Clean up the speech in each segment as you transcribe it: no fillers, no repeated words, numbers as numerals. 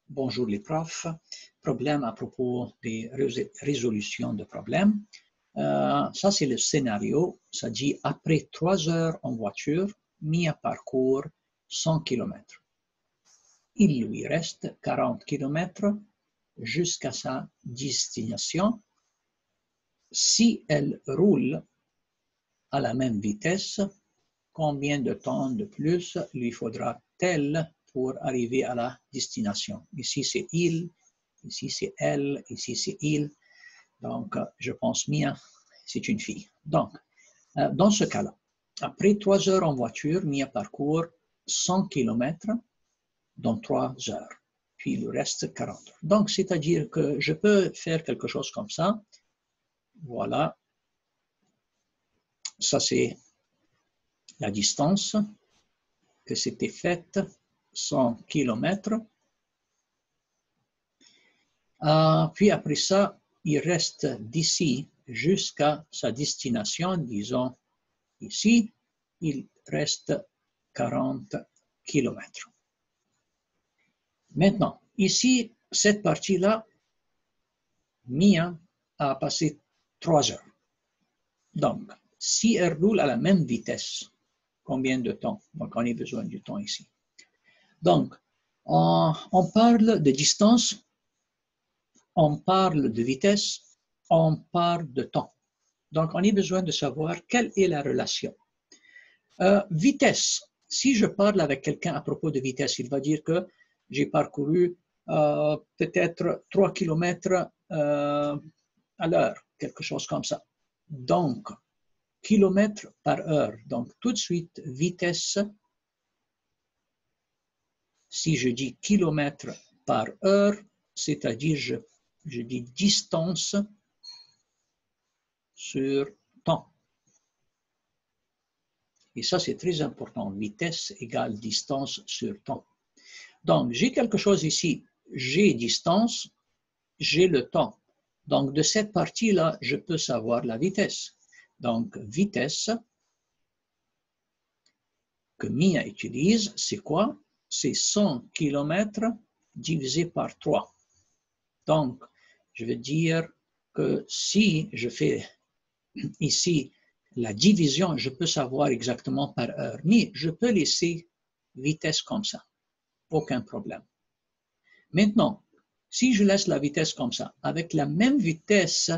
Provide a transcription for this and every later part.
Bonjour les profs. Problème à propos des résolutions de problèmes. Ça, c'est le scénario. Ça dit après 3 heures en voiture, Mia parcourt 100 km. Il lui reste 40 km jusqu'à sa destination. Si elle roule à la même vitesse, combien de temps de plus lui faudra-t-elle pour arriver à la destination? Ici, c'est il, ici, c'est elle, ici, c'est il. Donc, je pense Mia, c'est une fille. Donc, dans ce cas-là, après 3 heures en voiture, Mia parcourt 100 km dans 3 heures. Puis, il reste 40. Donc, c'est-à-dire que je peux faire quelque chose comme ça. Voilà. Ça, c'est la distance que c'était faite, 100 km. Puis après ça, il reste d'ici jusqu'à sa destination, disons ici, il reste 40 km. Maintenant, ici, cette partie-là, Mia a passé 3 heures. Donc, si elle roule à la même vitesse, combien de temps? Donc, on a besoin du temps ici. Donc, on parle de distance, on parle de vitesse, on parle de temps. Donc, on a besoin de savoir quelle est la relation. Vitesse. Si je parle avec quelqu'un à propos de vitesse, il va dire que j'ai parcouru peut-être 3 km à l'heure, quelque chose comme ça. Donc, kilomètres par heure. Donc, tout de suite, vitesse. Si je dis kilomètres par heure, c'est-à-dire je dis distance sur temps. Et ça, c'est très important. Vitesse égale distance sur temps. Donc, j'ai quelque chose ici. J'ai distance, j'ai le temps. Donc, de cette partie-là, je peux savoir la vitesse. Donc, vitesse que Mia utilise, c'est quoi? C'est 100 km divisé par 3. Donc, je veux dire que si je fais ici la division, je peux savoir exactement par heure, mais je peux laisser vitesse comme ça, aucun problème. Maintenant, si je laisse la vitesse comme ça, avec la même vitesse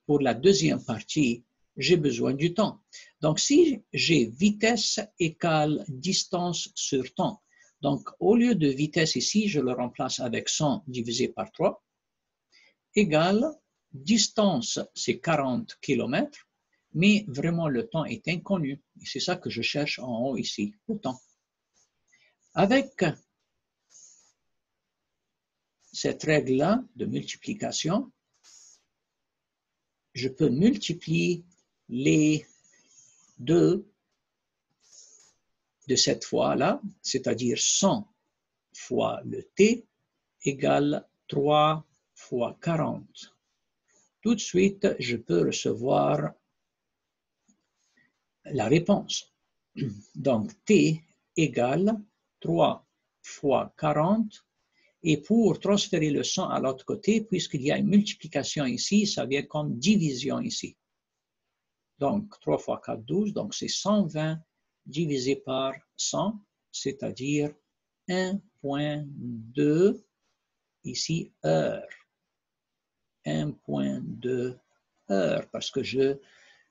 pour la deuxième partie, j'ai besoin du temps. Donc, si j'ai vitesse égale distance sur temps, donc au lieu de vitesse ici, je le remplace avec 100 divisé par 3, égale distance, c'est 40 km, mais vraiment le temps est inconnu. Et c'est ça que je cherche en haut ici, le temps. Avec cette règle-là de multiplication, je peux multiplier les deux de cette fois-là, c'est-à-dire 100 fois le t égale 3 fois 40. Tout de suite, je peux recevoir la réponse. Donc, t égale 3 fois 40. Et pour transférer le 100 à l'autre côté, puisqu'il y a une multiplication ici, ça vient comme division ici. Donc, 3 fois 4, 12. Donc, c'est 120 divisé par 100, c'est-à-dire 1,2, ici, heure. 1,2 heures, parce que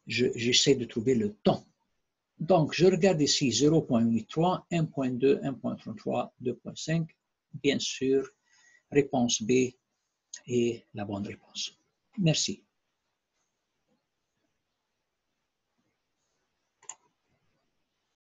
j'essaie de trouver le temps. Donc, je regarde ici 0,83, 1,2, 1,33, 2,5. Bien sûr, réponse B est la bonne réponse. Merci.